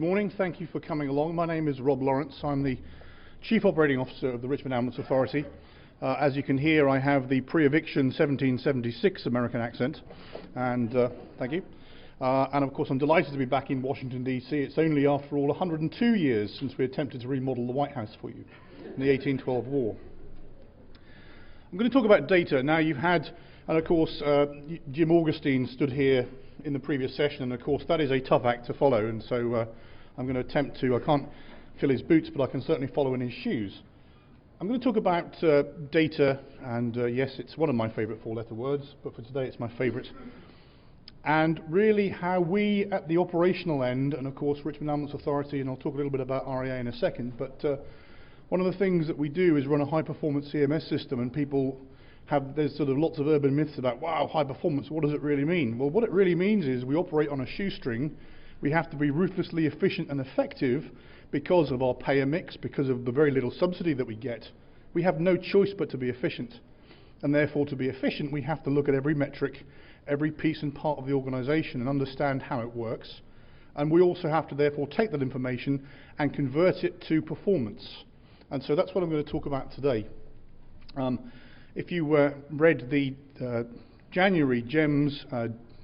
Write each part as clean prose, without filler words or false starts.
Good morning. Thank you for coming along. My name is Rob Lawrence. I'm the Chief Operating Officer of the Richmond Ambulance Authority. As you can hear, I have the pre-eviction 1776 American accent, and thank you. And of course, I'm delighted to be back in Washington, D.C. It's only, after all, 102 years since we attempted to remodel the White House for you in the 1812 war. I'm going to talk about data. Now, you've had, and of course, Jim Augustine stood here in the previous session, and of course that is a tough act to follow, and so I'm going to attempt to. I can't fill his boots, but I can certainly follow in his shoes. I'm going to talk about data, and yes, it's one of my favourite four-letter words, but for today it's my favourite, and really how we at the operational end, and of course Richmond Ambulance Authority, and I'll talk a little bit about REA in a second, but one of the things that we do is run a high-performance EMS system, and people there's sort of lots of urban myths about, wow, high performance, what does it really mean? Well, what it really means is we operate on a shoestring. We have to be ruthlessly efficient and effective because of our payer mix, because of the very little subsidy that we get. We have no choice but to be efficient. And therefore, to be efficient, we have to look at every metric, every piece and part of the organisation and understand how it works. And we also have to therefore take that information and convert it to performance. And so that's what I'm going to talk about today. If you read the January JEMS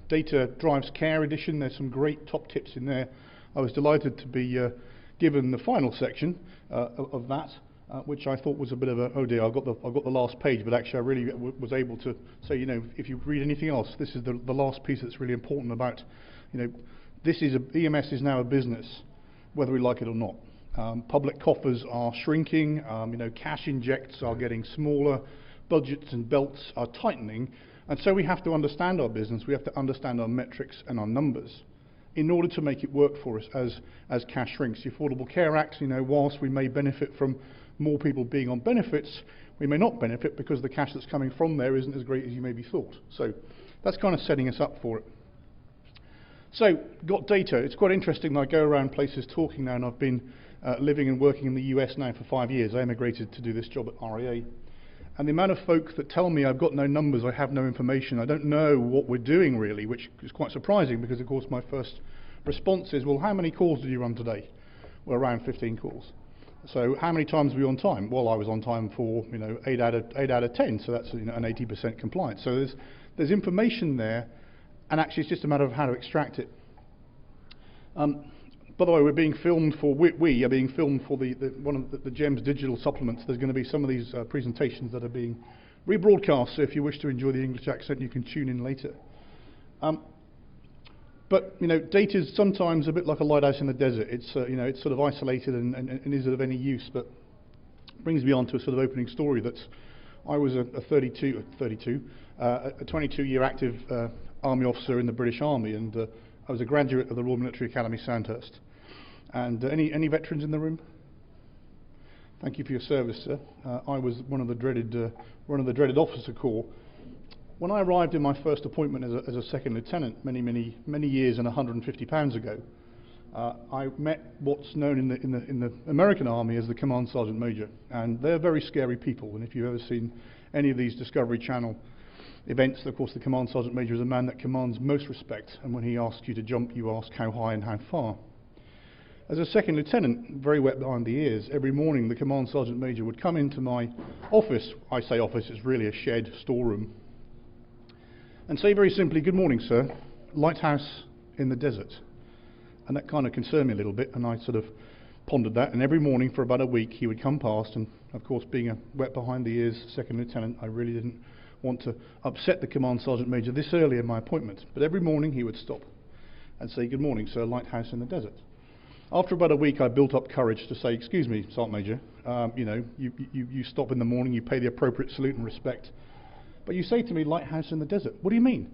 Data Drives Care edition, there's some great top tips in there. I was delighted to be given the final section of that, which I thought was a bit of a, oh dear, I've got the last page, but actually I really was able to say, you know, if you read anything else, this is the last piece that's really important about, you know, this is EMS is now a business, whether we like it or not. Public coffers are shrinking, you know, cash injects are getting smaller, budgets and belts are tightening, and so we have to understand our business, we have to understand our metrics and our numbers in order to make it work for us as cash shrinks. The Affordable Care Act, you know, whilst we may benefit from more people being on benefits, we may not benefit because the cash that's coming from there isn't as great as you maybe thought. So that's kind of setting us up for it. So, got data. It's quite interesting that I go around places talking now, and I've been living and working in the US now for 5 years. I emigrated to do this job at REA. And the amount of folk that tell me I've got no numbers, I have no information, I don't know what we're doing really, which is quite surprising because of course my first response is, well, how many calls did you run today? Well, around 15 calls. So how many times were you on time? Well, I was on time for, you know, 8 out of 10, so that's, you know, an 80% compliance. So there's information there, and actually it's just a matter of how to extract it. By the way, we're being filmed for, we are being filmed for one of the JEMS digital supplements. There's going to be some of these presentations that are being rebroadcast, so if you wish to enjoy the English accent, you can tune in later. But, you know, data is sometimes a bit like a lighthouse in the desert. It's, you know, it's sort of isolated and is of any use, but brings me on to a sort of opening story that I was a 22-year active Army officer in the British Army, and I was a graduate of the Royal Military Academy, Sandhurst. And any veterans in the room? Thank you for your service, sir. I was one of the dreaded officer corps. When I arrived in my first appointment as a second lieutenant many years and 150 pounds ago, I met what's known in the American Army as the Command Sergeant Major, and they're very scary people. And if you've ever seen any of these Discovery Channel events, of course the Command Sergeant Major is a man that commands most respect, and when he asks you to jump, you ask how high and how far. As a second lieutenant, very wet behind the ears, every morning the Command Sergeant Major would come into my office, I say office, it's really a shed, storeroom, and say very simply, good morning sir, lighthouse in the desert. And that kind of concerned me a little bit, and I sort of pondered that, and every morning for about a week he would come past, and of course being a wet behind the ears second lieutenant, I really didn't want to upset the Command Sergeant Major this early in my appointment, but every morning he would stop and say, good morning sir, lighthouse in the desert. After about a week I built up courage to say, excuse me Sergeant Major, you know, you stop in the morning, you pay the appropriate salute and respect, but you say to me lighthouse in the desert, what do you mean?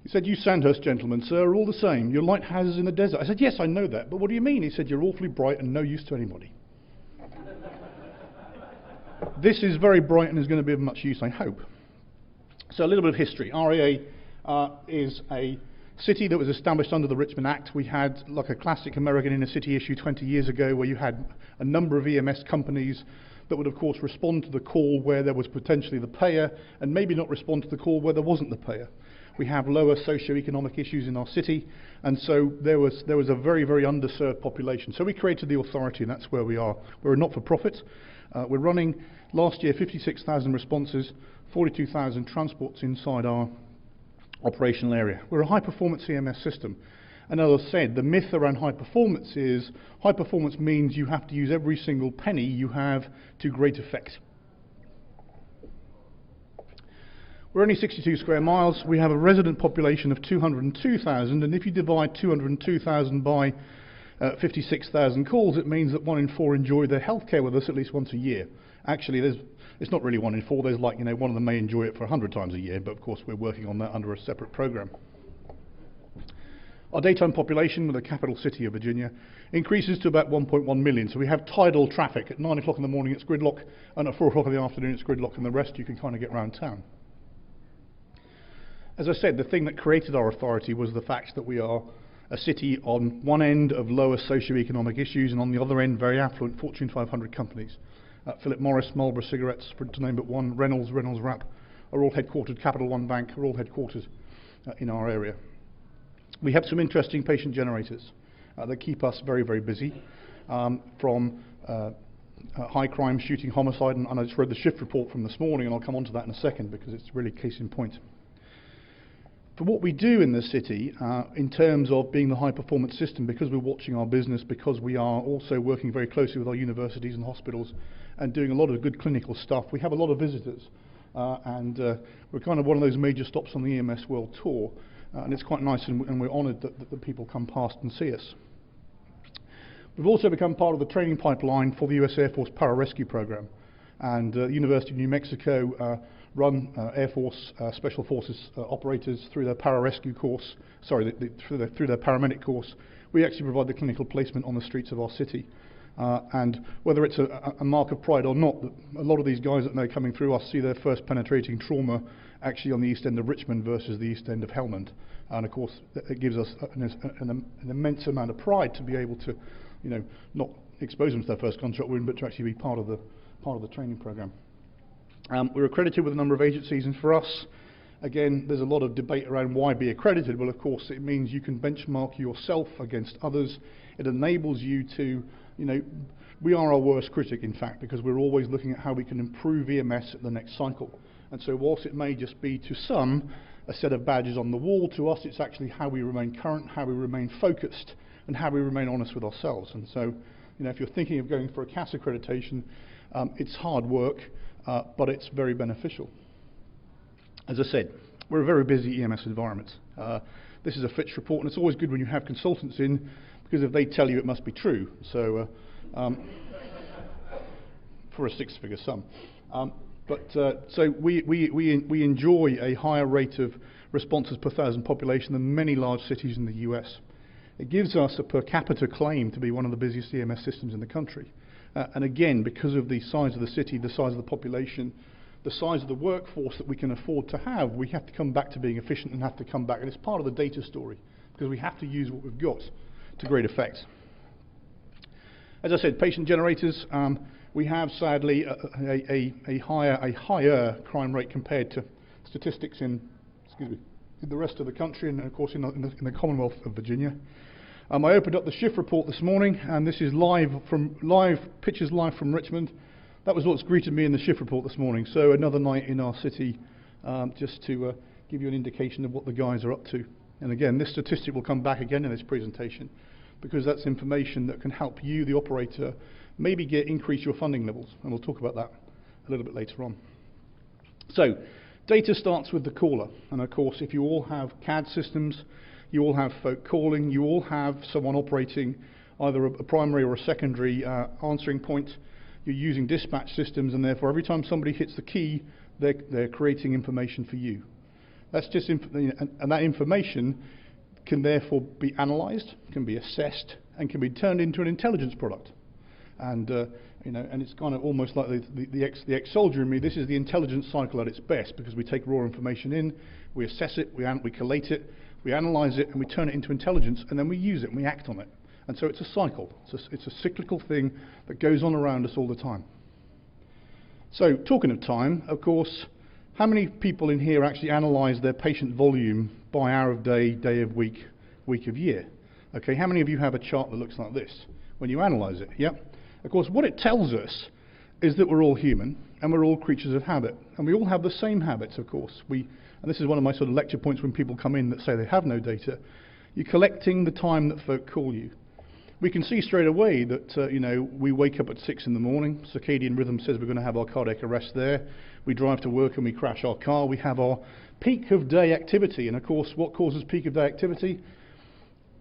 He said, you Sandhurst gentlemen sir are all the same, you're lighthouses in the desert. I said, yes I know that, but what do you mean? He said, you're awfully bright and no use to anybody. This is very bright and is going to be of much use, I hope. So a little bit of history. REA is a city that was established under the Richmond Act. We had like a classic American inner city issue 20 years ago where you had a number of EMS companies that would of course respond to the call where there was potentially the payer and maybe not respond to the call where there wasn't the payer. We have lower socio-economic issues in our city, and so there was a very, very underserved population. So we created the authority, and that's where we are. We're a not-for-profit. We're running, last year, 56,000 responses, 42,000 transports inside our operational area. We're a high-performance EMS system. And as I said, the myth around high performance is high performance means you have to use every single penny you have to great effect. We're only 62 square miles. We have a resident population of 202,000, and if you divide 202,000 by 56,000 calls, it means that 1 in 4 enjoy their healthcare with us at least once a year. Actually, it's not really 1 in 4. There's like, one of them may enjoy it for 100 times a year, but of course we're working on that under a separate program. Our daytime population, with the capital city of Virginia, increases to about 1.1 million. So we have tidal traffic. At 9 o'clock in the morning it's gridlock, and at 4 o'clock in the afternoon it's gridlock, and the rest you can kind of get around town. As I said, the thing that created our authority was the fact that we are a city on one end of lower socio-economic issues, and on the other end very affluent Fortune 500 companies. Philip Morris, Marlboro Cigarettes, to name but one, Reynolds Wrap, are all headquartered, Capital One Bank are all headquartered in our area. We have some interesting patient generators that keep us very, very busy, from high crime, shooting, homicide, and I just read the shift report from this morning, and I'll come on to that in a second because it's really case in point. For what we do in the city, in terms of being the high performance system, because we're watching our business, because we are also working very closely with our universities and hospitals and doing a lot of good clinical stuff, we have a lot of visitors, and we're kind of one of those major stops on the EMS World Tour. And it's quite nice, and we're honoured that the people come past and see us. We've also become part of the training pipeline for the US Air Force Pararescue Program, and the University of New Mexico run Air Force Special Forces operators through their pararescue course, through their paramedic course. We actually provide the clinical placement on the streets of our city. And whether it's a mark of pride or not, a lot of these guys that are coming through us see their first penetrating trauma actually on the east end of Richmond versus the east end of Helmand. And of course, it gives us an immense amount of pride to be able to, not expose them to their first gunshot wound, but to actually be part of the training program. We're accredited with a number of agencies, and for us, again, there's a lot of debate around why be accredited. Well, of course, it means you can benchmark yourself against others. It enables you to, we are our worst critic, in fact, because we're always looking at how we can improve EMS at the next cycle. And so whilst it may just be to some a set of badges on the wall, to us it's actually how we remain current, how we remain focused, and how we remain honest with ourselves. And so, if you're thinking of going for a CAS accreditation, it's hard work, but it's very beneficial. As I said, we're a very busy EMS environment. This is a Fitch Report, and it's always good when you have consultants in, because if they tell you, it must be true. So, for a six-figure sum. So we enjoy a higher rate of responses per thousand population than many large cities in the US. It gives us a per capita claim to be one of the busiest EMS systems in the country. And again, because of the size of the city, the size of the population, the size of the workforce that we can afford to have, we have to come back to being efficient and have to come back. And it's part of the data story, because we have to use what we've got to great effect. As I said, patient generators, we have sadly a higher crime rate compared to statistics in the rest of the country, and of course in the Commonwealth of Virginia. I opened up the shift report this morning, and this is pictures live from Richmond. That was what's greeted me in the shift report this morning. So another night in our city, just to give you an indication of what the guys are up to. And again, this statistic will come back again in this presentation, because that's information that can help you, the operator, maybe increase your funding levels, and we'll talk about that a little bit later on. So, data starts with the caller, and of course, if you all have CAD systems, you all have folk calling, you all have someone operating either a primary or a secondary answering point, you're using dispatch systems, and therefore every time somebody hits the key, they're creating information for you. That's just and that information can therefore be analysed, can be assessed, and can be turned into an intelligence product. And and it's kind of almost like the ex-soldier in me. This is the intelligence cycle at its best, because we take raw information in, we assess it, we collate it, we analyse it, and we turn it into intelligence, and then we use it and we act on it. And so it's a cycle. It's a cyclical thing that goes on around us all the time. So talking of time, of course, How many people in here actually analyse their patient volume by hour of day, day of week, week of year? Okay, how many of you have a chart that looks like this when you analyse it? Yeah. Of course, what it tells us is that we're all human and we're all creatures of habit, and we all have the same habits, of course. And this is one of my sort of lecture points when people come in that say they have no data. You're collecting the time that folk call you. We can see straight away that we wake up at 6 in the morning, circadian rhythm says we're going to have our cardiac arrest there. We drive to work and we crash our car. We have our peak of day activity, and of course what causes peak of day activity?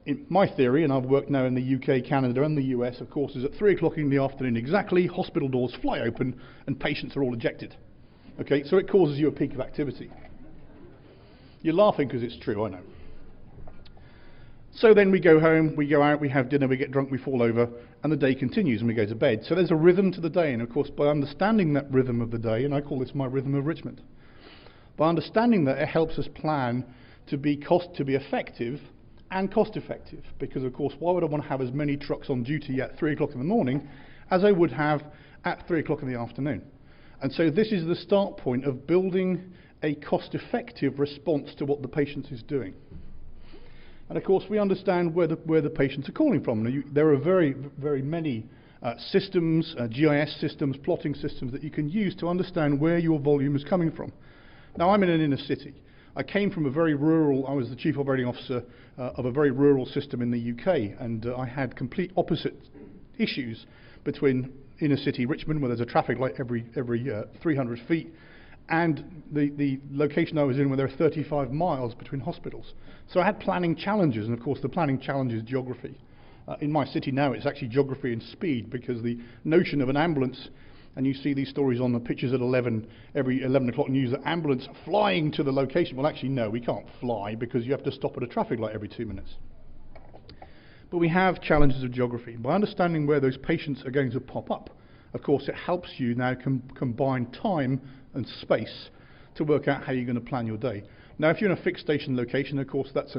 In my theory, and I've worked now in the UK, Canada and the US, of course, is at 3 o'clock in the afternoon exactly, hospital doors fly open and patients are all ejected. Okay, so it causes you a peak of activity. You're laughing because it's true, I know. So then we go home, we go out, we have dinner, we get drunk, we fall over, and the day continues and we go to bed. So there's a rhythm to the day, and of course by understanding that rhythm of the day, and I call this my rhythm of Richmond, by understanding that it helps us plan to be effective and cost effective, because of course why would I want to have as many trucks on duty at 3 o'clock in the morning as I would have at 3 o'clock in the afternoon? And so this is the start point of building a cost effective response to what the patient is doing. And of course we understand where the patients are calling from. Now there are very, very many systems, GIS systems, plotting systems that you can use to understand where your volume is coming from. Now I'm in an inner city. I came from a very rural, I was the chief operating officer of a very rural system in the UK, and I had complete opposite issues between inner city Richmond, where there's a traffic light every 300 feet, and the location I was in where there are 35 miles between hospitals. So I had planning challenges, and of course the planning challenge is geography. In my city now it's actually geography and speed, because the notion of an ambulance, and you see these stories on the pictures at 11, every 11 o'clock news, that ambulance flying to the location. Well actually no, we can't fly because you have to stop at a traffic light every 2 minutes. But we have challenges of geography. By understanding where those patients are going to pop up, of course it helps you now combine time and space to work out how you're going to plan your day. Now if you're in a fixed station location, of course that's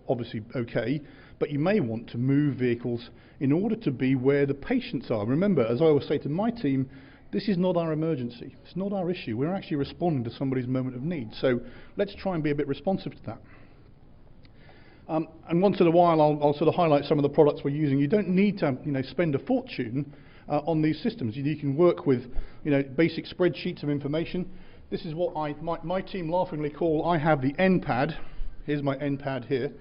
obviously okay, but you may want to move vehicles in order to be where the patients are. Remember, as I always say to my team, this is not our emergency, it's not our issue, we're actually responding to somebody's moment of need, so let's try and be a bit responsive to that. And once in a while I'll sort of highlight some of the products we're using. You don't need to spend a fortune on these systems. You can work with basic spreadsheets of information. This is what my team laughingly call, I have the NPad. Here's my NPad here.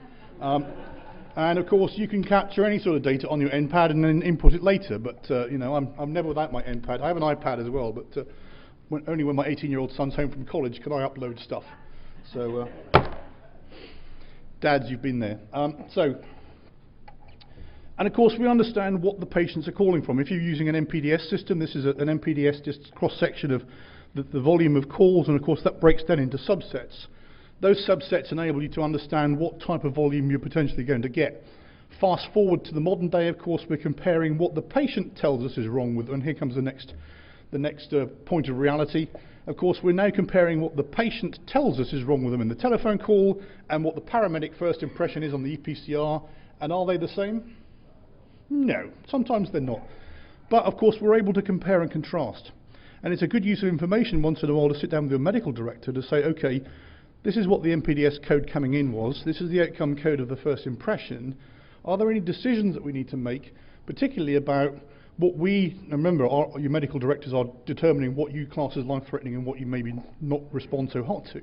And of course you can capture any sort of data on your NPad and then input it later, but I'm never without my NPad. I have an iPad as well, but only when my 18-year-old son's home from college can I upload stuff. So dads, you've been there. And of course we understand what the patients are calling from. If you're using an MPDS system, this is an MPDS just cross-section of the volume of calls, and of course that breaks down into subsets. Those subsets enable you to understand what type of volume you're potentially going to get. Fast forward to the modern day, of course, we're comparing what the patient tells us is wrong with, and here comes the next point of reality. Of course, we're now comparing what the patient tells us is wrong with them in the telephone call and what the paramedic first impression is on the EPCR, and are they the same? No, sometimes they're not. But of course we're able to compare and contrast. And it's a good use of information once in a while to sit down with your medical director to say, okay, this is what the MPDS code coming in was, this is the outcome code of the first impression. Are there any decisions that we need to make, particularly about what remember, your medical directors are determining what you class as life-threatening and what you maybe not respond so hot to.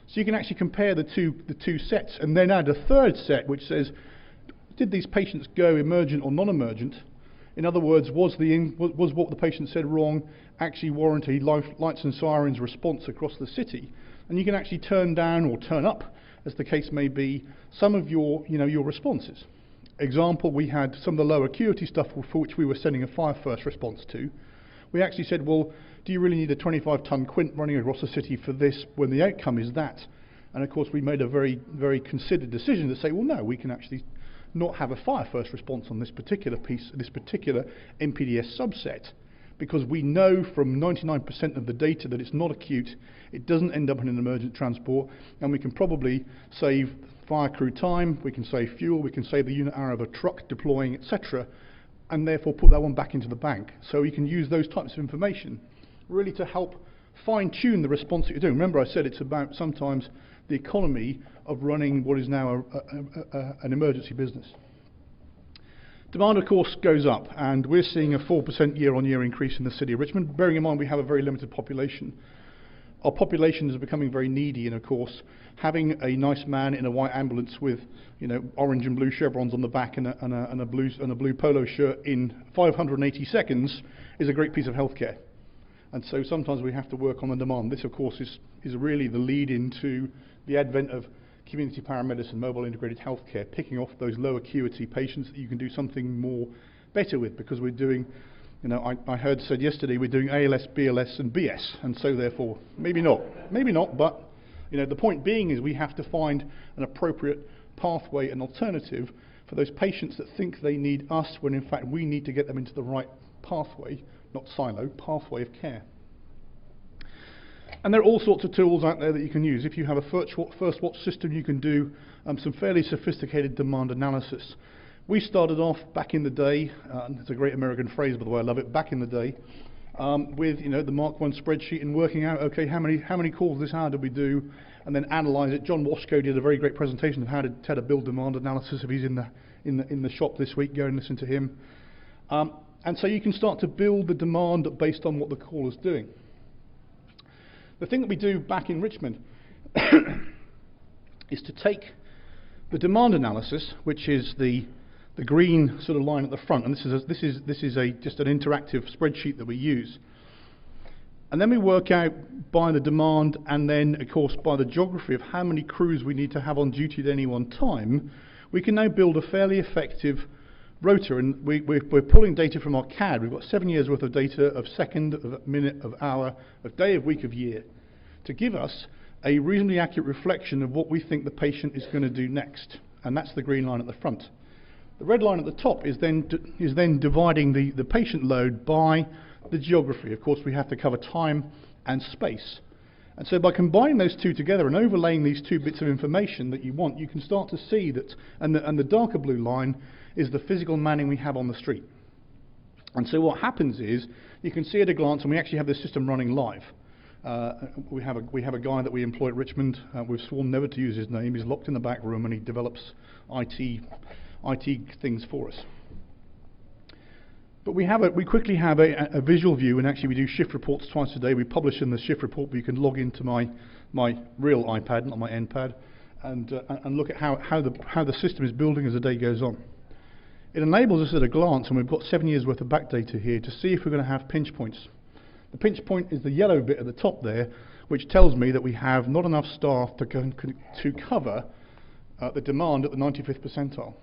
So you can actually compare the two sets, and then add a third set which says, did these patients go emergent or non-emergent? In other words, was what the patient said wrong actually warranty lights and sirens response across the city? And you can actually turn down or turn up, as the case may be, some of your responses. Example, we had some of the low acuity stuff for which we were sending a fire first response to. We actually said, well, do you really need a 25-ton quint running across the city for this when the outcome is that? And of course we made a very, very considered decision to say, well no, we can actually not have a fire first response on this particular piece, this particular MPDS subset, because we know from 99% of the data that it's not acute, it doesn't end up in an emergent transport, and we can probably save fire crew time, we can save fuel, we can save the unit hour of a truck deploying, etc., and therefore put that one back into the bank. So we can use those types of information really to help fine-tune the response that you're doing. Remember I said it's about sometimes the economy of running what is now an emergency business. Demand, of course, goes up, and we're seeing a 4% year-on-year increase in the city of Richmond, bearing in mind we have a very limited population. Our population is becoming very needy, and of course, having a nice man in a white ambulance with, you know, orange and blue chevrons on the back and a blue polo shirt in 580 seconds is a great piece of healthcare. And so sometimes we have to work on the demand. This, of course, is really the lead into the advent of community paramedicine, mobile integrated healthcare, picking off those low acuity patients that you can do something more better with, because we're doing, you know, I heard said yesterday we're doing ALS, BLS and BS, and so therefore, maybe not, but, you know, the point being is we have to find an appropriate pathway and alternative for those patients that think they need us, when in fact we need to get them into the right pathway, not silo, pathway of care. And there are all sorts of tools out there that you can use. If you have a first watch system, you can do some fairly sophisticated demand analysis. We started off back in the day, it's a great American phrase by the way, I love it, back in the day, with, you know, the Mark I spreadsheet and working out, okay, how many calls this hour did we do, and then analyse it. John Washko did a very great presentation of how to build demand analysis. If he's in the shop this week, go and listen to him. And so you can start to build the demand based on what the caller's doing. The thing that we do back in Richmond is to take the demand analysis, which is the green sort of line at the front, and this is just an interactive spreadsheet that we use. And then we work out by the demand, and then of course by the geography of how many crews we need to have on duty at any one time, we can now build a fairly effective rota. And we're pulling data from our CAD. We've got 7 years worth of data of second, of minute, of hour, of day, of week, of year, to give us a reasonably accurate reflection of what we think the patient is going to do next. And that's the green line at the front. The red line at the top is then dividing the patient load by the geography. Of course, we have to cover time and space. And so by combining those two together and overlaying these two bits of information that you want, you can start to see that, and the darker blue line is the physical manning we have on the street. And so what happens is, you can see at a glance, and we actually have this system running live. We have a guy that we employ at Richmond. We've sworn never to use his name. He's locked in the back room and he develops IT things for us. But we quickly have a visual view, and actually we do shift reports twice a day. We publish in the shift report, but you can log into my real iPad, not my NPad, and look at how the system is building as the day goes on. It enables us at a glance, and we've got 7 years worth of back data here, to see if we're going to have pinch points. The pinch point is the yellow bit at the top there, which tells me that we have not enough staff to cover the demand at the 95th percentile.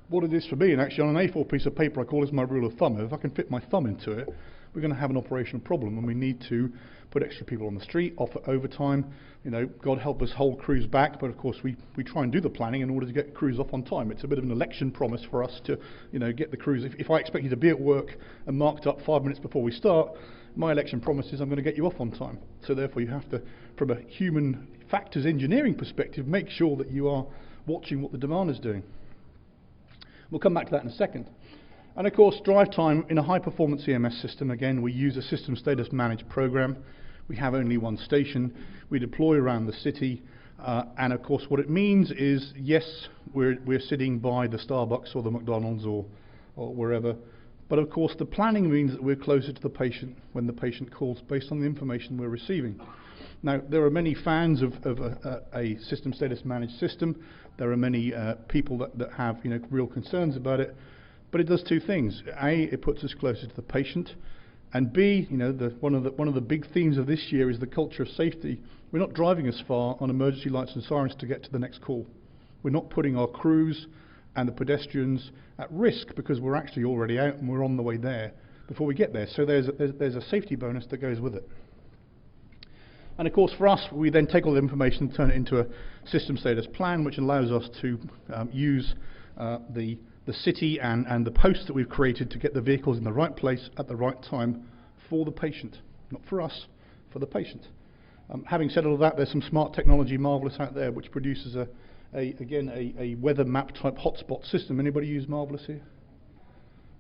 What it is for me, and actually on an A4 piece of paper I call this my rule of thumb. If I can fit my thumb into it, we're going to have an operational problem, and we need to put extra people on the street, offer overtime. You know, God help us hold crews back, but of course we try and do the planning in order to get crews off on time. It's a bit of an election promise for us to, you know, get the crews. If I expect you to be at work and marked up 5 minutes before we start, my election promise is I'm going to get you off on time. So therefore you have to, from a human factors engineering perspective, make sure that you are watching what the demand is doing. We'll come back to that in a second. And of course, drive time in a high-performance EMS system. Again, we use a system status managed program. We have only one station. We deploy around the city. And of course, what it means is, yes, we're sitting by the Starbucks or the McDonald's or wherever. But of course, the planning means that we're closer to the patient when the patient calls, based on the information we're receiving. Now, there are many fans of a system status managed system. There are many people that have, you know, real concerns about it. But it does two things. A, it puts us closer to the patient, and B, you know, one of the big themes of this year is the culture of safety. We're not driving as far on emergency lights and sirens to get to the next call. We're not putting our crews and the pedestrians at risk, because we're actually already out and we're on the way there before we get there. So there's a safety bonus that goes with it. And of course, for us, we then take all the information and turn it into a system status plan, which allows us to use the city and the posts that we've created to get the vehicles in the right place at the right time for the patient. Not for us, for the patient. Having said all of that, there's some smart technology, Marvellous, out there, which produces a weather map type hotspot system. Anybody use Marvellous here?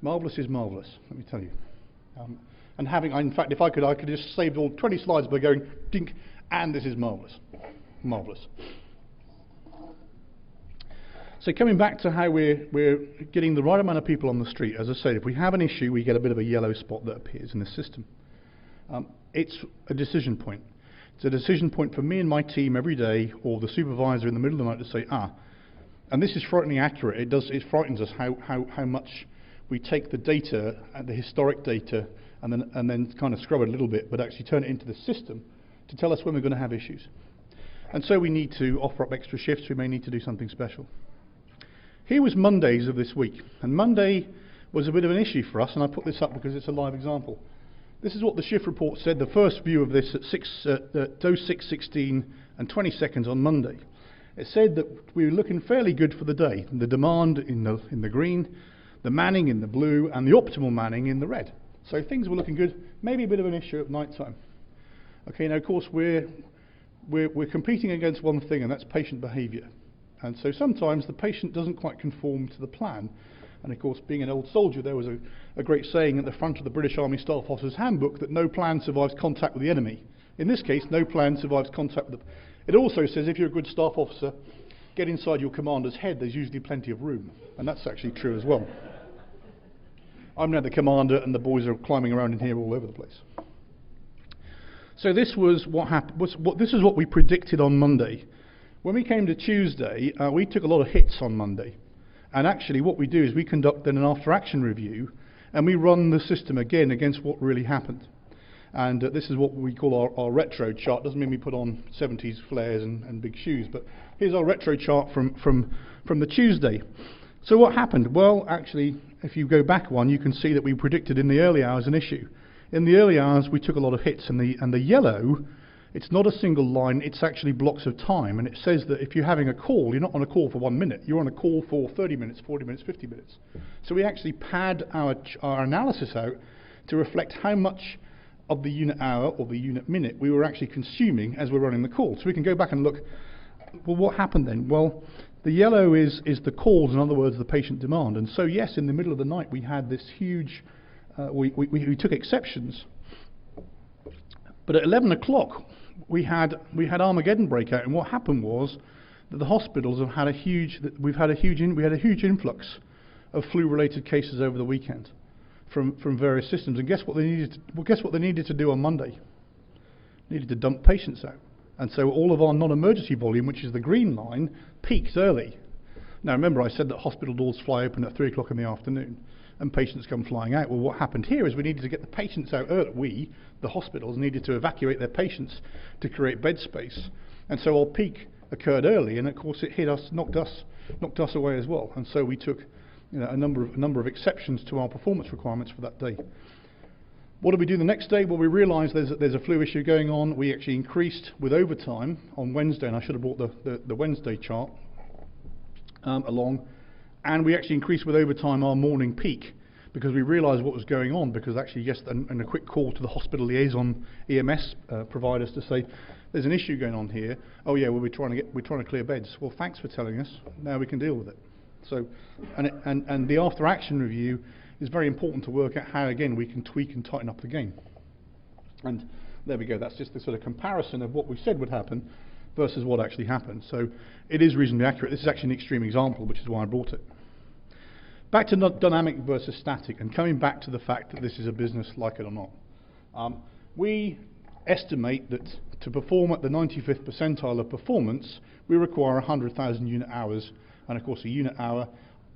Marvellous is marvellous, let me tell you. And having, in fact, if I could just save all 20 slides by going dink, and this is marvellous. Marvellous. So coming back to how we're getting the right amount of people on the street, as I said, if we have an issue, we get a bit of a yellow spot that appears in the system. It's a decision point. It's a decision point for me and my team every day, or the supervisor in the middle of the night to say, and this is frighteningly accurate. It frightens us how much we take the data, the historic data, and then kind of scrub it a little bit, but actually turn it into the system to tell us when we're going to have issues. And so we need to offer up extra shifts. We may need to do something special. Here was Mondays of this week, and Monday was a bit of an issue for us, and I put this up because it's a live example. This is what the shift report said, the first view of this at 06:16 and 20 seconds on Monday. It said that we were looking fairly good for the day. The demand in the green, the manning in the blue, and the optimal manning in the red. So things were looking good, maybe a bit of an issue at night time. Okay, now of course we're competing against one thing, and that's patient behaviour. And so sometimes the patient doesn't quite conform to the plan. And of course, being an old soldier, there was a great saying at the front of the British Army Staff Officer's Handbook that no plan survives contact with the enemy. In this case, no plan survives contact with the... It also says if you're a good staff officer, get inside your commander's head, there's usually plenty of room. And that's actually true as well. I'm now the commander, and the boys are climbing around in here all over the place. So this was what happened. This is what we predicted on Monday. When we came to Tuesday, we took a lot of hits on Monday. And actually what we do is we conduct then an after-action review, and we run the system again against what really happened. And this is what we call our retro chart. Doesn't mean we put on 70s flares and big shoes, but here's our retro chart from the Tuesday. So what happened? Well, actually, if you go back one, you can see that we predicted in the early hours an issue. In the early hours, we took a lot of hits, and the yellow, it's not a single line, it's actually blocks of time, and it says that if you're having a call, you're not on a call for 1 minute, you're on a call for 30 minutes, 40 minutes, 50 minutes. So we actually pad our analysis out to reflect how much of the unit hour or the unit minute we were actually consuming as we're running the call. So we can go back and look, well, what happened then? Well, the yellow is the calls, in other words, the patient demand. And so yes, in the middle of the night we had this huge, we took exceptions. But at 11 o'clock, we had Armageddon breakout, and what happened was that the hospitals have had we had a huge influx of flu-related cases over the weekend from various systems. And guess what they needed to do on Monday? They needed to dump patients out, and so all of our non-emergency volume, which is the green line, peaked early. Now remember, I said that hospital doors fly open at 3 o'clock in the afternoon, and patients come flying out. Well, what happened here is we needed to get the patients out early. The hospitals needed to evacuate their patients to create bed space, and so our peak occurred early, and of course it hit us, knocked us away as well. And so we took, a number of exceptions to our performance requirements for that day. What did we do the next day? Well, we realised there's a flu issue going on. We actually increased with overtime on Wednesday, and I should have brought the Wednesday chart along. And we actually increased with overtime our morning peak because we realised what was going on, because actually, yes, and a quick call to the hospital liaison EMS providers to say, there's an issue going on here. Oh yeah, well we're trying to clear beds. Well, thanks for telling us. Now we can deal with it. So, and the after action review is very important to work out how, again, we can tweak and tighten up the game. And there we go. That's just the sort of comparison of what we said would happen versus what actually happened. So it is reasonably accurate. This is actually an extreme example, which is why I brought it. Back to dynamic versus static, and coming back to the fact that this is a business, like it or not. We estimate that to perform at the 95th percentile of performance, we require 100,000 unit hours, and of course a unit hour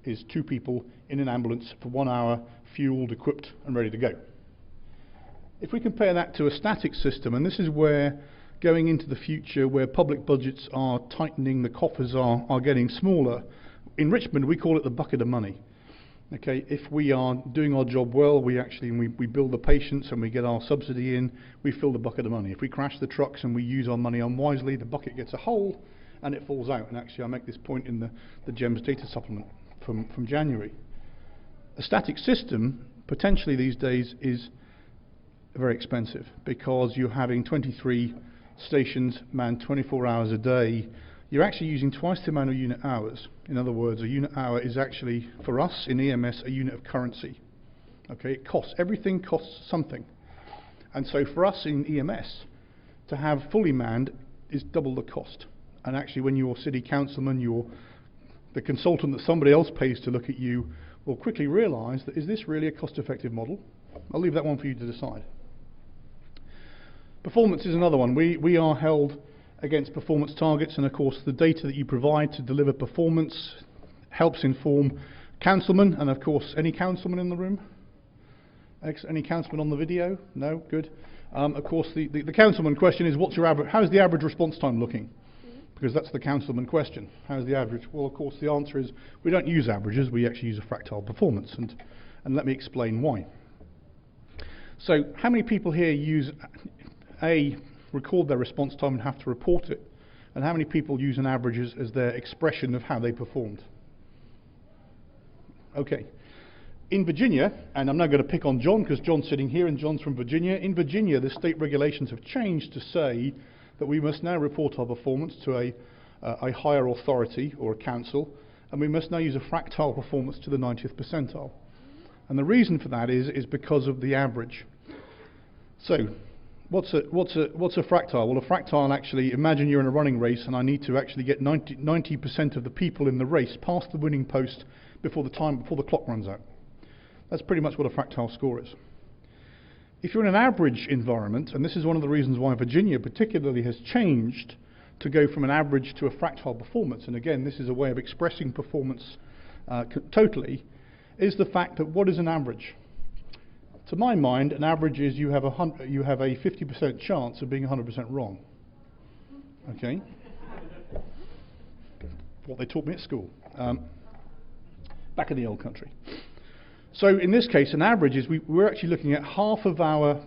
is 2 people in an ambulance for 1 hour, fueled, equipped and ready to go. If we compare that to a static system, and this is where, going into the future, where public budgets are tightening, the coffers are getting smaller. In Richmond we call it the bucket of money. Okay, if we are doing our job well, we build the patients and we get our subsidy in, we fill the bucket of money. If we crash the trucks and we use our money unwisely, the bucket gets a hole and it falls out. And actually I make this point in the JEMS data supplement from January. A static system, potentially these days, is very expensive because you're having 23 stations manned 24 hours a day. You're actually using twice the amount of unit hours. In other words, a unit hour is actually, for us in EMS, a unit of currency. Okay, it costs, everything costs something. And so for us in EMS, to have fully manned is double the cost. And actually when your city councilman, the consultant that somebody else pays to look at you, will quickly realise that, is this really a cost-effective model? I'll leave that one for you to decide. Performance is another one. We are held against performance targets, and of course the data that you provide to deliver performance helps inform councilmen, and of course any councilman in the room? Any councilman on the video? No? Good. Of course the councilman question is, how's the average response time looking? Because that's the councilman question. How's the average? Well, of course the answer is we don't use averages, we actually use a fractal performance, and let me explain why. So how many people here record their response time and have to report it? And how many people use an average as their expression of how they performed? Okay. In Virginia, and I'm not going to pick on John because John's sitting here and John's from Virginia. In Virginia, the state regulations have changed to say that we must now report our performance to a higher authority or a council, and we must now use a fractal performance to the 90th percentile. And the reason for that is because of the average. So, what's a fractal? Well, a fractal, actually, imagine you're in a running race and I need to actually get 90% of the people in the race past the winning post before the clock runs out. That's pretty much what a fractal score is. If you're in an average environment, and this is one of the reasons why Virginia particularly has changed to go from an average to a fractal performance, and again this is a way of expressing performance totally, is the fact that what is an average? To my mind, an average is you have a 50% chance of being 100% wrong. Okay? What they taught me at school, back in the old country. So in this case, an average is we're actually looking at half of our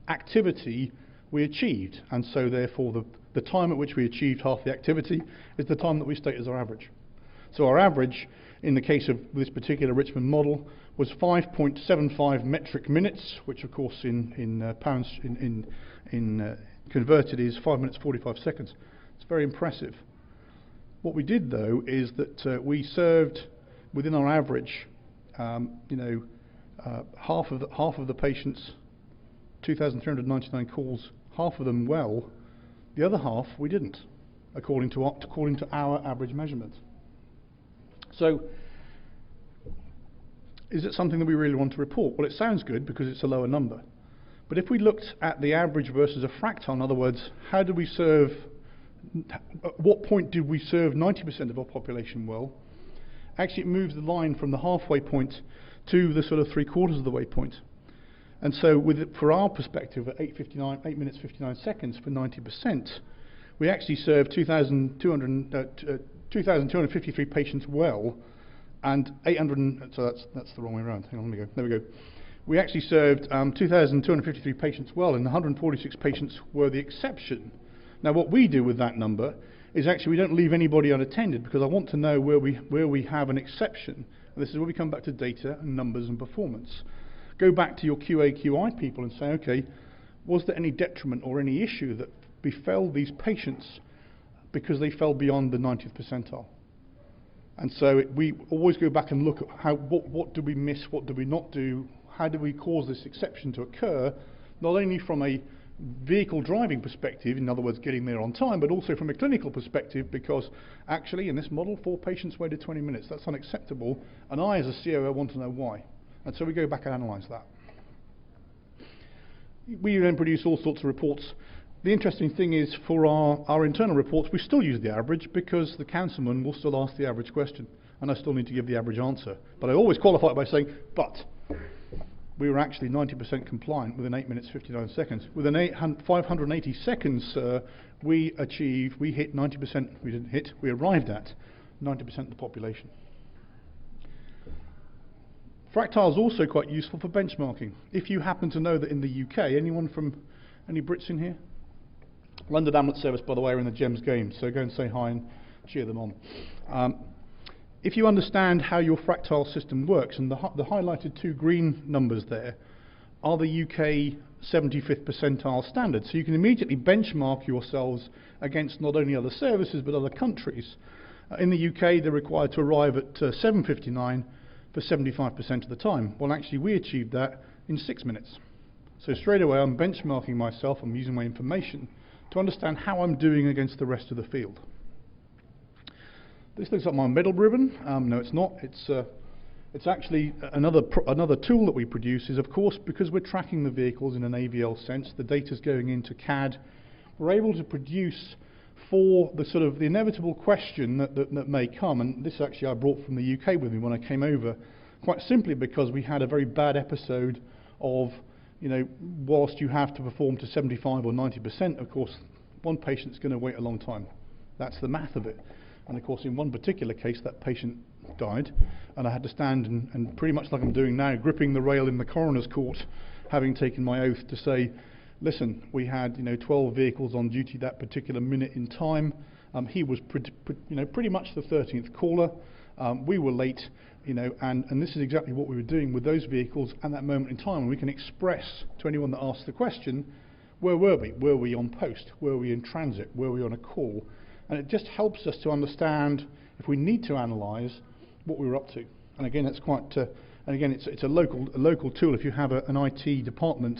activity we achieved, and so therefore the time at which we achieved half the activity is the time that we state as our average. So our average, in the case of this particular Richmond model, was 5.75 metric minutes, which of course in pounds converted is 5 minutes 45 seconds. It's very impressive. What we did though is that we served within our average, half of the patients, 2,399 calls, half of them well, the other half we didn't, according to our average measurement. So, is it something that we really want to report? Well, it sounds good because it's a lower number. But if we looked at the average versus a fractal, in other words, how did we serve, at what point did we serve 90% of our population well? Actually, it moves the line from the halfway point to the sort of 3/4 of the way point. And so, for our perspective, at 8 minutes 59 seconds for 90%, we actually served 2,253 patients well, and 800. So that's the wrong way around. Hang on, let me go. There we go. We actually served 2,253 patients well, and 146 patients were the exception. Now, what we do with that number is actually we don't leave anybody unattended, because I want to know where we have an exception. And this is where we come back to data and numbers and performance. Go back to your QA/QI people and say, okay, was there any detriment or any issue that befell these patients because they fell beyond the 90th percentile? And so we always go back and look at what did we miss, what did we not do, how did we cause this exception to occur, not only from a vehicle driving perspective, in other words getting there on time, but also from a clinical perspective, because actually in this model 4 patients waited 20 minutes. That's unacceptable, and I as a COO want to know why. And so we go back and analyse that. We then produce all sorts of reports. The interesting thing is, for our internal reports, we still use the average, because the councilman will still ask the average question, and I still need to give the average answer. But I always qualify it by saying, but we were actually 90% compliant within 8 minutes 59 seconds. Within 580 seconds, we hit 90%, we arrived at 90% of the population. Fractal is also quite useful for benchmarking. If you happen to know that in the UK, any Brits in here? London Ambulance Service, by the way, are in the JEMS game, so go and say hi and cheer them on. If you understand how your fractal system works, and the highlighted 2 green numbers there are the UK 75th percentile standard, so you can immediately benchmark yourselves against not only other services but other countries. In the UK, they're required to arrive at 7:59 for 75% of the time. Well, actually, we achieved that in 6 minutes. So straight away, I'm benchmarking myself, I'm using my information to understand how I'm doing against the rest of the field. This looks like my medal ribbon. No, it's not. It's actually another tool that we produce is, of course, because we're tracking the vehicles in an AVL sense, the data's going into CAD, we're able to produce for the sort of the inevitable question that may come, and this actually I brought from the UK with me when I came over, quite simply because we had a very bad episode of, you know, whilst you have to perform to 75 or 90%, of course, one patient's going to wait a long time. That's the math of it. And of course, in one particular case, that patient died, and I had to stand and pretty much like I'm doing now, gripping the rail in the coroner's court, having taken my oath to say, listen, we had 12 vehicles on duty that particular minute in time. He was pretty much the 13th caller. We were late, and this is exactly what we were doing with those vehicles at that moment in time. And we can express to anyone that asks the question, where were we? Were we on post? Were we in transit? Were we on a call? And it just helps us to understand, if we need to analyse, what we were up to. And again, that's quite, and again, it's a local tool. If you have an IT department,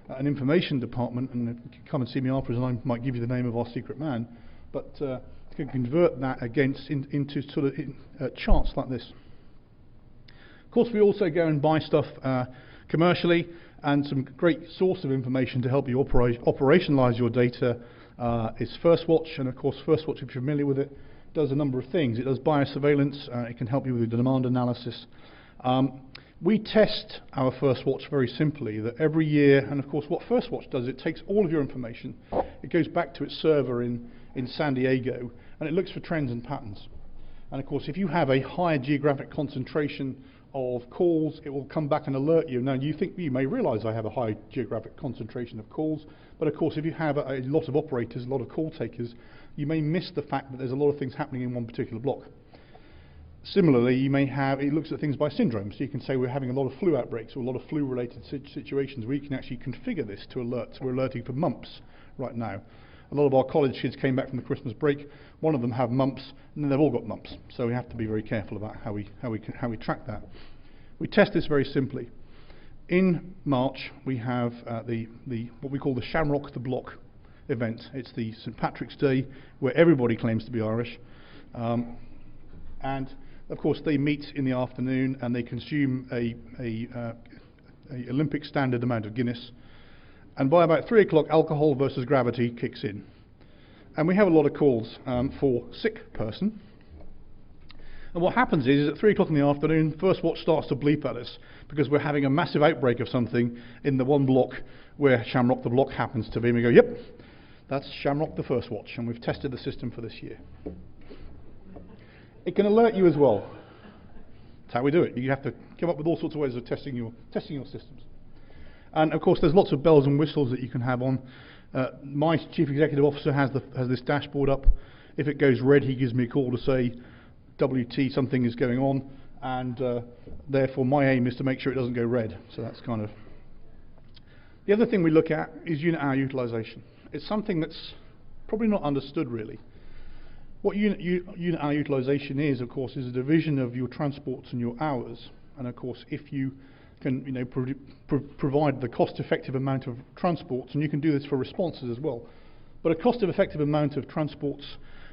an information department, and if you can come and see me afterwards, and I might give you the name of our secret man, but you can convert that into sort of charts like this. Of course, we also go and buy stuff commercially, and some great source of information to help you operationalize your data is FirstWatch, and of course FirstWatch, if you're familiar with it, does a number of things. It does biosurveillance, it can help you with the demand analysis. We test our FirstWatch very simply, that every year, and of course what FirstWatch does, it takes all of your information, it goes back to its server in San Diego, and it looks for trends and patterns. And of course, if you have a higher geographic concentration of calls, it will come back and alert you. Now, you may realize I have a high geographic concentration of calls, but of course, if you have a lot of operators, a lot of call takers, you may miss the fact that there's a lot of things happening in one particular block. Similarly, you may have, it looks at things by syndrome, so you can say we're having a lot of flu outbreaks or a lot of flu-related situations where you can actually configure this to alert. So we're alerting for mumps right now. A lot of our college kids came back from the Christmas break. One of them have mumps, and then they've all got mumps. So we have to be very careful about how we track that. We test this very simply. In March, we have what we call the Shamrock the Block event. It's the St Patrick's Day, where everybody claims to be Irish, and of course they meet in the afternoon and they consume a Olympic standard amount of Guinness. And by about 3 o'clock, alcohol versus gravity kicks in. And we have a lot of calls for sick person. And what happens is at 3 o'clock in the afternoon, FirstWatch starts to bleep at us because we're having a massive outbreak of something in the one block where Shamrock the Block happens to be. And we go, yep, that's Shamrock the FirstWatch, and we've tested the system for this year. It can alert you as well. That's how we do it. You have to come up with all sorts of ways of testing your systems. And of course, there's lots of bells and whistles that you can have on. My chief executive officer has this dashboard up. If it goes red, he gives me a call to say, WT, something is going on, and therefore my aim is to make sure it doesn't go red. So that's kind of... The other thing we look at is unit hour utilization. It's something that's probably not understood really. What unit hour utilization is, of course, is a division of your transports and your hours. And of course, if you can provide the cost-effective amount of transports, and you can do this for responses as well, but a cost-effective amount of transports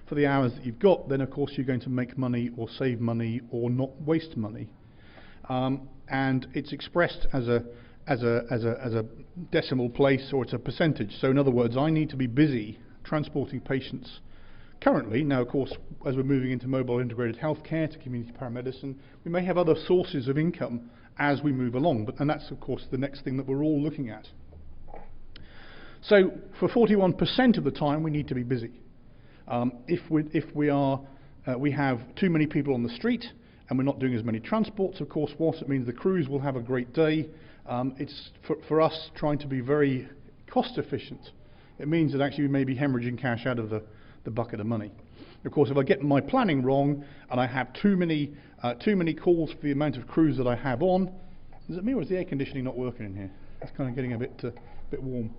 for the hours that you've got, then of course you're going to make money or save money or not waste money. And it's expressed as a decimal place, or it's a percentage. So in other words, I need to be busy transporting patients currently. Now of course, as we're moving into mobile integrated healthcare, to community paramedicine, we may have other sources of income as we move along, and that's of course the next thing that we're all looking at. So for 41% of the time we need to be busy. If we have too many people on the street and we're not doing as many transports, of course, whilst it means the crews will have a great day, it's for us trying to be very cost efficient. It means that actually we may be hemorrhaging cash out of the bucket of money. Of course, if I get my planning wrong and I have too many calls for the amount of crews that I have on, is it me or is the air conditioning not working in here? It's kind of getting a bit warm.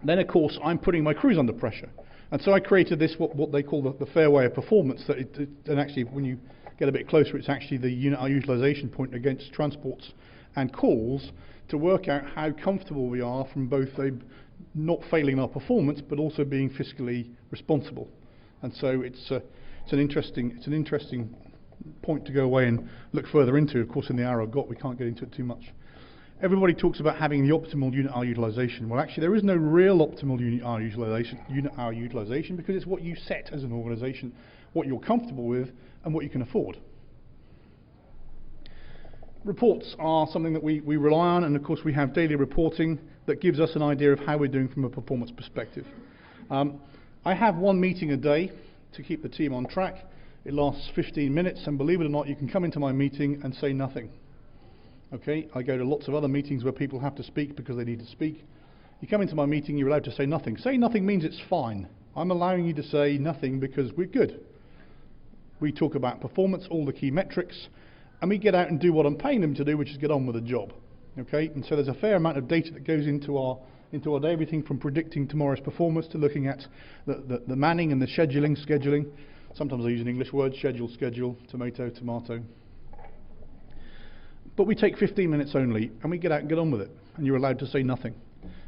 Then of course I'm putting my crews under pressure, and so I created this what they call the fairway of performance. And actually, when you get a bit closer, it's actually the unit hour utilization point against transports and calls to work out how comfortable we are from both not failing our performance but also being fiscally responsible. And so it's an interesting point to go away and look further into. Of course, in the hour I've got, we can't get into it too much. Everybody talks about having the optimal unit hour utilization. Well, actually, there is no real optimal unit hour utilization because it's what you set as an organisation, what you're comfortable with, and what you can afford. Reports are something that we rely on, and of course we have daily reporting that gives us an idea of how we're doing from a performance perspective. I have one meeting a day to keep the team on track. It lasts 15 minutes, and believe it or not, you can come into my meeting and say nothing. Okay, I go to lots of other meetings where people have to speak because they need to speak. You come into my meeting, you're allowed to say nothing. Say nothing means it's fine. I'm allowing you to say nothing because we're good. We talk about performance, all the key metrics, and we get out and do what I'm paying them to do, which is get on with the job. Okay, and so there's a fair amount of data that goes into our day, everything from predicting tomorrow's performance to looking at the manning and the scheduling. Sometimes I use an English word, schedule, tomato. But we take 15 minutes only, and we get out and get on with it, and you're allowed to say nothing.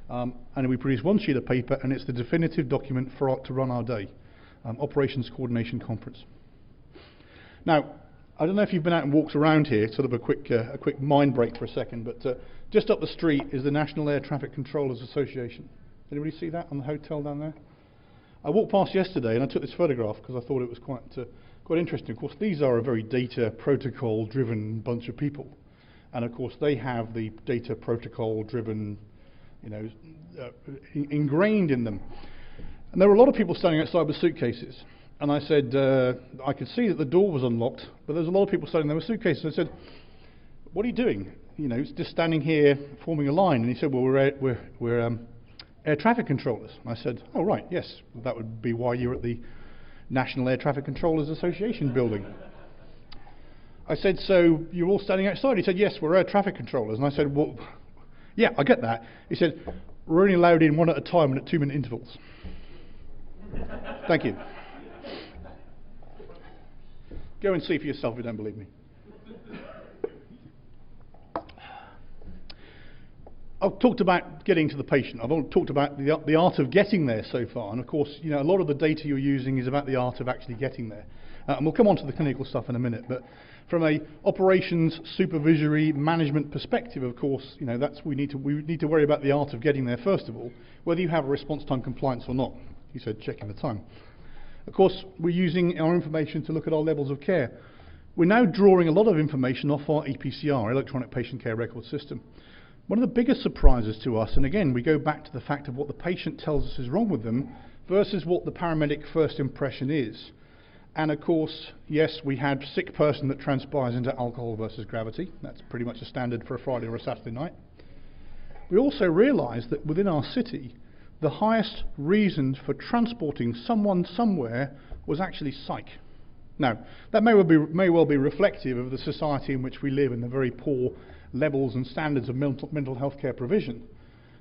And we produce one sheet of paper, and it's the definitive document to run our day. Operations Coordination Conference. Now, I don't know if you've been out and walked around here, sort of a quick mind break for a second, but just up the street is the National Air Traffic Controllers Association. Anybody see that on the hotel down there? I walked past yesterday and I took this photograph because I thought it was quite interesting. Of course, these are a very data protocol driven bunch of people. And of course, they have the data protocol driven, ingrained in them. And there were a lot of people standing outside with suitcases. And I said, I could see that the door was unlocked, but there's a lot of people standing there with suitcases. I said, what are you doing? It's just standing here forming a line. And he said, well, we're air traffic controllers. And I said, oh, right, yes, that would be why you're at the National Air Traffic Controllers Association building. I said, so you're all standing outside? He said, yes, we're air traffic controllers. And I said, well, yeah, I get that. He said, we're only allowed in one at a time and at 2-minute intervals. Thank you. Go and see for yourself if you don't believe me. I've talked about getting to the patient. I've talked about the art of getting there so far. And of course, a lot of the data you're using is about the art of actually getting there. And we'll come on to the clinical stuff in a minute. But from a operations, supervisory, management perspective, of course, we need to worry about the art of getting there first of all, whether you have a response time compliance or not. You said checking the time. Of course, we're using our information to look at our levels of care. We're now drawing a lot of information off our EPCR, Electronic Patient Care Record System. One of the biggest surprises to us, and again, we go back to the fact of what the patient tells us is wrong with them versus what the paramedic first impression is. And of course, yes, we had sick person that transpires into alcohol versus gravity. That's pretty much a standard for a Friday or a Saturday night. We also realised that within our city, the highest reason for transporting someone somewhere was actually psych. Now, that may well be reflective of the society in which we live and the very poor levels and standards of mental health care provision.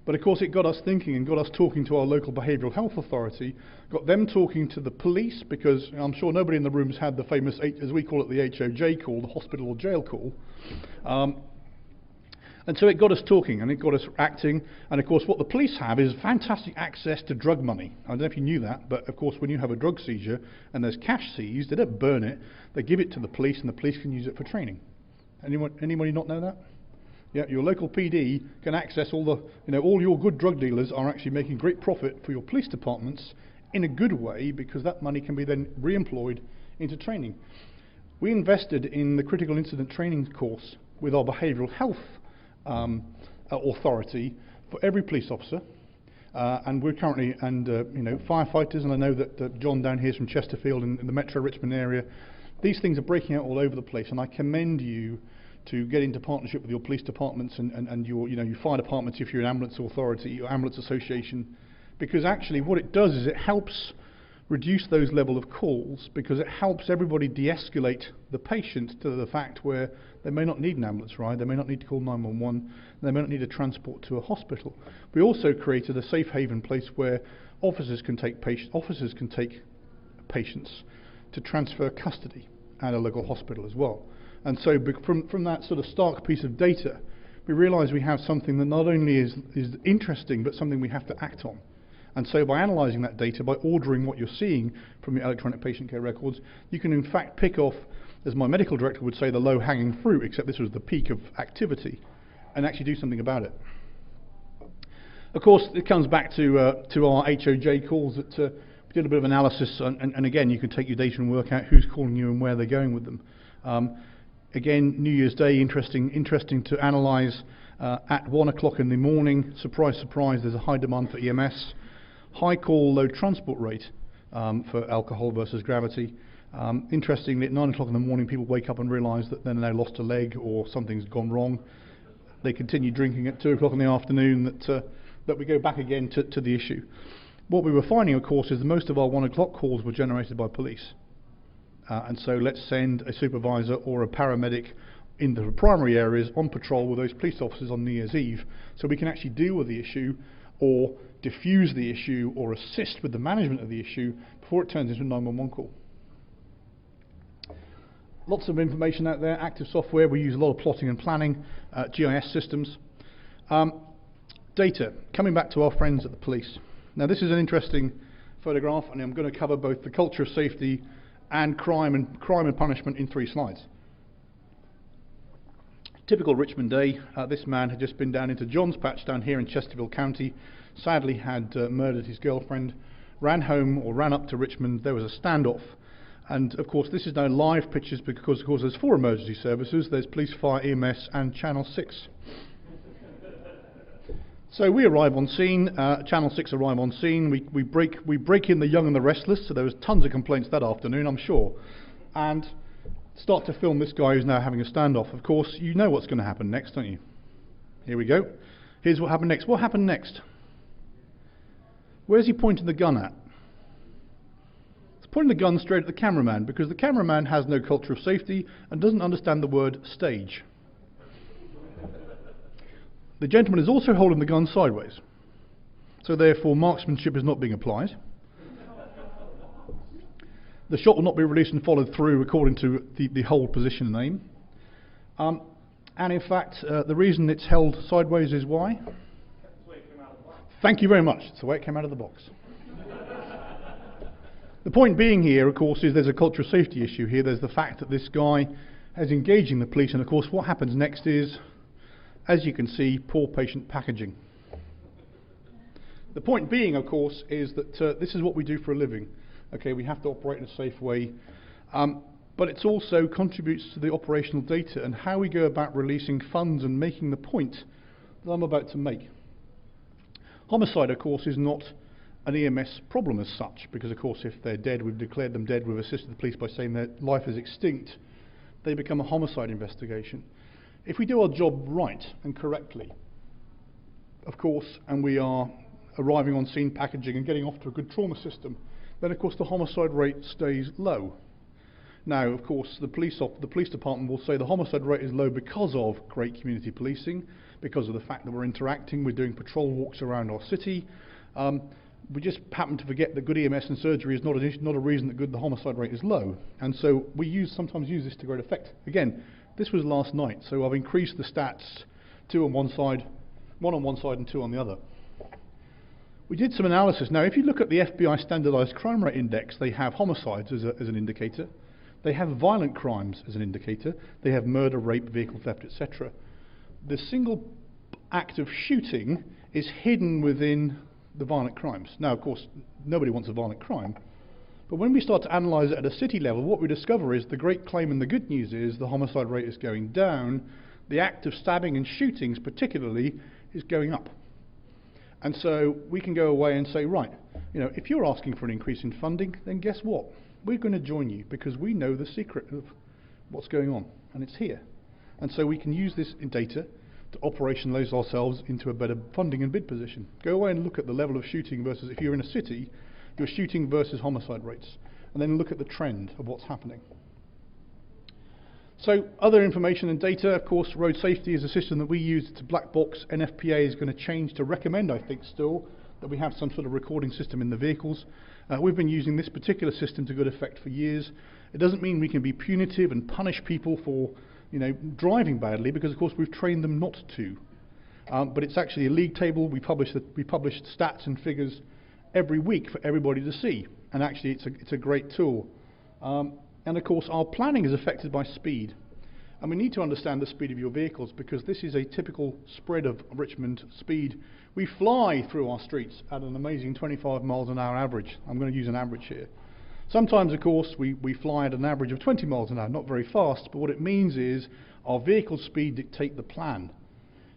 But of course it got us thinking and got us talking to our local behavioural health authority, got them talking to the police, because I'm sure nobody in the room has had the famous, as we call it, the HOJ call, the hospital or jail call. And so it got us talking and it got us acting. And of course what the police have is fantastic access to drug money. I don't know if you knew that, but of course when you have a drug seizure and there's cash seized, they don't burn it, they give it to the police and the police can use it for training. Anybody not know that? Yeah, your local PD can access all all your good drug dealers are actually making great profit for your police departments in a good way, because that money can be then re-employed into training. We invested in the critical incident training course with our behavioural health authority for every police officer, and we're currently, firefighters, and I know that John down here is from Chesterfield in the Metro Richmond area. These things are breaking out all over the place, and I commend you to get into partnership with your police departments and your fire departments if you're an ambulance authority, your ambulance association, because actually what it does is it helps reduce those level of calls, because it helps everybody de-escalate the patient to the fact where they may not need an ambulance ride, they may not need to call 911, they may not need a transport to a hospital. We also created a safe haven place where officers can take patients to transfer custody. and a local hospital as well. And so from that sort of stark piece of data, we realise we have something that not only is interesting, but something we have to act on. And so by analysing that data, by ordering what you're seeing from your electronic patient care records, you can in fact pick off, as my medical director would say, the low-hanging fruit, except this was the peak of activity, and actually do something about it. Of course, it comes back to our HOJ calls that we did a bit of analysis, and again, you can take your data and work out who's calling you and where they're going with them. Again, New Year's Day, interesting to analyse. At 1 o'clock in the morning, surprise, surprise, there's a high demand for EMS. High call, low transport rate for alcohol versus gravity. Interestingly, at 9 o'clock in the morning, people wake up and realise that they've now lost a leg or something's gone wrong. They continue drinking at 2 o'clock in the afternoon, that we go back again to the issue. What we were finding, of course, is that most of our 1 o'clock calls were generated by police. And so let's send a supervisor or a paramedic into the primary areas on patrol with those police officers on New Year's Eve, so we can actually deal with the issue or diffuse the issue or assist with the management of the issue before it turns into a 911 call. Lots of information out there, active software, we use a lot of plotting and planning, GIS systems. Data, coming back to our friends at the police. Now this is an interesting photograph, and I'm going to cover both the culture of safety and crime and punishment in 3 slides. Typical Richmond day, this man had just been down into John's Patch down here in Chesterfield County, sadly had murdered his girlfriend, ran home or ran up to Richmond, there was a standoff, and of course this is now live pictures because of course there's 4 emergency services, there's police, fire, EMS and Channel 6. So we arrive on scene, Channel 6 arrive on scene, we break in the young and the restless, so there was tons of complaints that afternoon, I'm sure, and start to film this guy who's now having a standoff. Of course, you know what's going to happen next, don't you? Here we go. Here's what happened next. What happened next? Where's he pointing the gun at? He's pointing the gun straight at the cameraman, because the cameraman has no culture of safety and doesn't understand the word stage. The gentleman is also holding the gun sideways, so therefore marksmanship is not being applied. The shot will not be released and followed through according to the hold position and aim. And in fact, the reason it's held sideways is why? That's the way it came out of the box. Thank you very much. It's the way it came out of the box. The point being here, of course, is there's a culture of safety issue here. There's the fact that this guy is engaging the police, and of course what happens next is, as you can see, poor patient packaging. The point being, of course, is that this is what we do for a living. Okay, we have to operate in a safe way, but it also contributes to the operational data and how we go about releasing funds and making the point that I'm about to make. Homicide, of course, is not an EMS problem as such, because of course if they're dead, we've declared them dead, we've assisted the police by saying their life is extinct, they become a homicide investigation. If we do our job right and correctly, of course, and we are arriving on scene, packaging and getting off to a good trauma system, then of course the homicide rate stays low. Now of course the police department will say the homicide rate is low because of great community policing, because of the fact that we're interacting, we're doing patrol walks around our city. We just happen to forget that good EMS and surgery is not a reason that the homicide rate is low, and so we sometimes use this to great effect. Again, this was last night, so I've increased the stats, 2 on one side, 1 on one side and 2 on the other. We did some analysis. Now if you look at the FBI standardized crime rate index, they have homicides as an indicator, they have violent crimes as an indicator, they have murder, rape, vehicle theft, etc. The single act of shooting is hidden within the violent crimes. Now of course nobody wants a violent crime, but when we start to analyse it at a city level, what we discover is the great claim and the good news is the homicide rate is going down, the act of stabbing and shootings particularly is going up. And so we can go away and say, right, you know, if you're asking for an increase in funding, then guess what? We're going to join you because we know the secret of what's going on, and it's here. And so we can use this in data to operationalize ourselves into a better funding and bid position. Go away and look at the level of shooting versus, if you're in a city, your shooting versus homicide rates, and then look at the trend of what's happening. So other information and data, of course, road safety is a system that we use. It's a black box. NFPA is going to change to recommend, I think still, that we have some sort of recording system in the vehicles. We've been using this particular system to good effect for years. It doesn't mean we can be punitive and punish people for, driving badly, because of course we've trained them not to. But it's actually a league table. We publish stats and figures every week for everybody to see, and actually it's a great tool. And of course our planning is affected by speed, and we need to understand the speed of your vehicles, because this is a typical spread of Richmond speed. We fly through our streets at an amazing 25 miles an hour average. I'm going to use an average here. Sometimes of course we fly at an average of 20 miles an hour, not very fast, but what it means is our vehicle speed dictate the plan.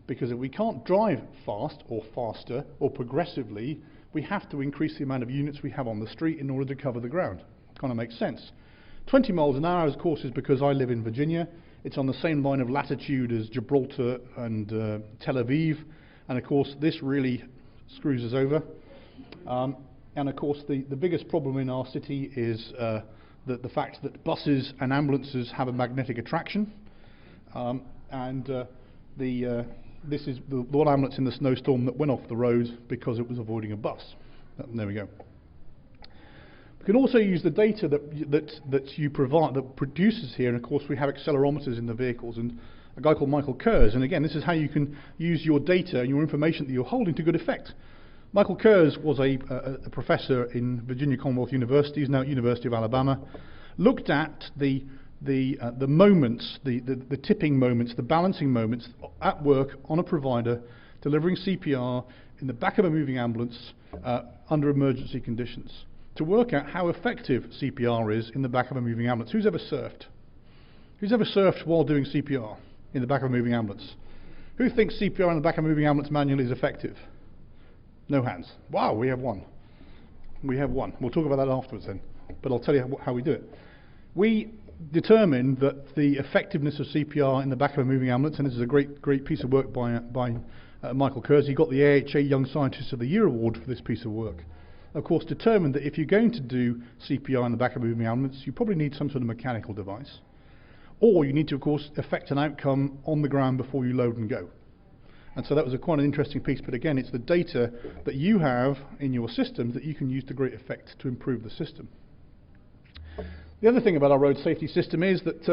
Because if we can't drive fast or faster or progressively, we have to increase the amount of units we have on the street in order to cover the ground. Kind of makes sense. 20 miles an hour, of course, is because I live in Virginia. It's on the same line of latitude as Gibraltar and Tel Aviv, and of course this really screws us over. And of course the biggest problem in our city is the fact that buses and ambulances have a magnetic attraction, this is the one ambulance in the snowstorm that went off the road because it was avoiding a bus. There we go. We can also use the data that you provide, that produces here, and of course we have accelerometers in the vehicles, and a guy called Michael Kurz, and again this is how you can use your data and your information that you're holding to good effect. Michael Kurz was a professor in Virginia Commonwealth University, he's now at University of Alabama, looked at the moments, the tipping moments, the balancing moments at work on a provider delivering CPR in the back of a moving ambulance under emergency conditions, to work out how effective CPR is in the back of a moving ambulance. Who's ever surfed? Who's ever surfed while doing CPR in the back of a moving ambulance? Who thinks CPR in the back of a moving ambulance manually is effective? No hands. Wow, we have one. We have one. We'll talk about that afterwards then, but I'll tell you how we do it. We determined that the effectiveness of CPR in the back of a moving ambulance, and this is a great piece of work by Michael Kurz. He got the AHA Young Scientist of the Year award for this piece of work. Of course, determined that if you're going to do CPR in the back of a moving ambulance, you probably need some sort of mechanical device, or you need to, of course, affect an outcome on the ground before you load and go. And so that was quite an interesting piece, but again, it's the data that you have in your systems that you can use to great effect to improve the system. The other thing about our road safety system is that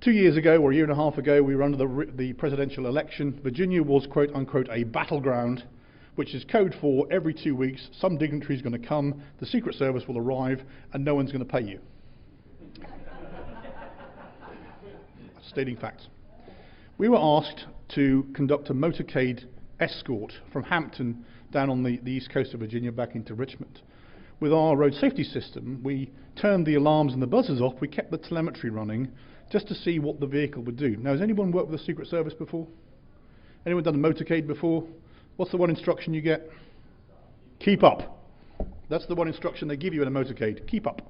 2 years ago, or a year and a half ago, we were under the presidential election. Virginia was, quote unquote, a battleground, which is code for every 2 weeks, some dignitary is going to come, the Secret Service will arrive, and no one's going to pay you. Stating facts. We were asked to conduct a motorcade escort from Hampton down on the east coast of Virginia back into Richmond. With our road safety system, we turned the alarms and the buzzers off. We kept the telemetry running just to see what the vehicle would do. Now, has anyone worked with the Secret Service before? Anyone done a motorcade before? What's the one instruction you get? Keep up. That's the one instruction they give you in a motorcade. Keep up.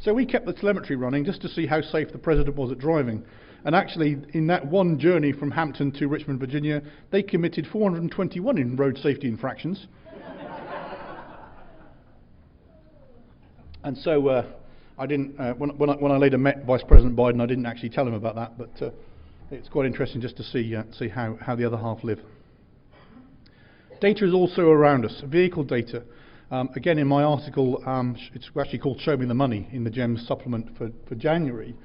So we kept the telemetry running just to see how safe the president was at driving. And actually, in that one journey from Hampton to Richmond, Virginia, they committed 421 in road safety infractions. And so I didn't, when I later met Vice President Biden, I didn't actually tell him about that, but it's quite interesting just to see how the other half live. Data is also around us, vehicle data. Again, in my article, it's actually called Show Me the Money in the JEMS supplement for January.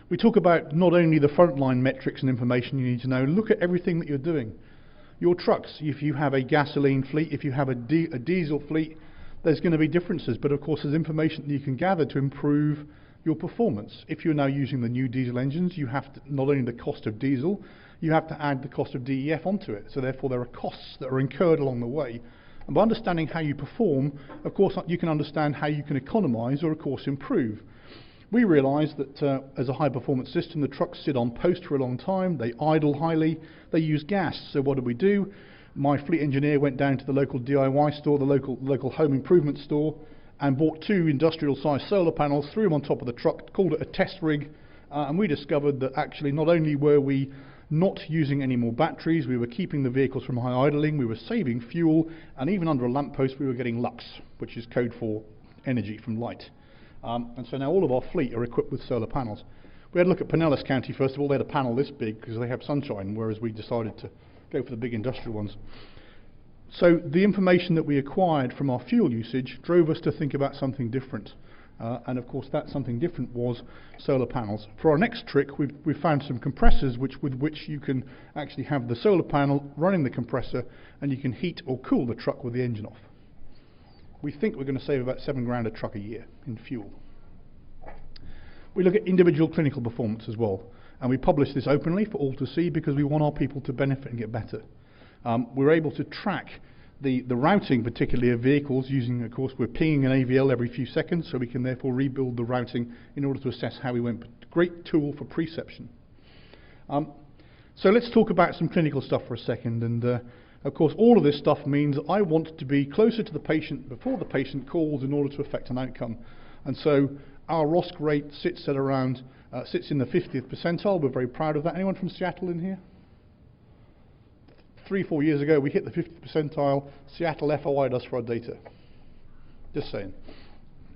We talk about not only the frontline metrics and information you need to know, look at everything that you're doing. Your trucks, if you have a gasoline fleet, if you have a diesel fleet, there's going to be differences, but of course there's information that you can gather to improve your performance. If you're now using the new diesel engines, you have to, not only the cost of diesel, you have to add the cost of DEF onto it, so therefore there are costs that are incurred along the way. And by understanding how you perform, of course you can understand how you can economise or of course improve. We realised that as a high performance system, the trucks sit on post for a long time, they idle highly, they use gas. So what did we do? My fleet engineer went down to the local DIY store, the local home improvement store, and bought 2 industrial sized solar panels, threw them on top of the truck, called it a test rig, and we discovered that actually not only were we not using any more batteries, we were keeping the vehicles from high idling, we were saving fuel, and even under a lamppost we were getting lux, which is code for energy from light. And so now all of our fleet are equipped with solar panels. We had a look at Pinellas County first of all. They had a panel this big because they have sunshine, whereas we decided to go for the big industrial ones. So the information that we acquired from our fuel usage drove us to think about something different. And of course that something different was solar panels. For our next trick, we found some compressors with which you can actually have the solar panel running the compressor, and you can heat or cool the truck with the engine off. We think we're going to save about £7 a truck a year in fuel. We look at individual clinical performance as well, and we publish this openly for all to see because we want our people to benefit and get better. We're able to track the routing, particularly of vehicles, using, of course, we're pinging an AVL every few seconds, so we can therefore rebuild the routing in order to assess how we went. Great tool for preception. So let's talk about some clinical stuff for a second, and of course all of this stuff means I want to be closer to the patient before the patient calls in order to affect an outcome. And so our ROSC rate sits at around, sits in the 50th percentile. We're very proud of that. Anyone from Seattle in here? 3-4 years ago we hit the 50th percentile. Seattle FOI'd us for our data. Just saying.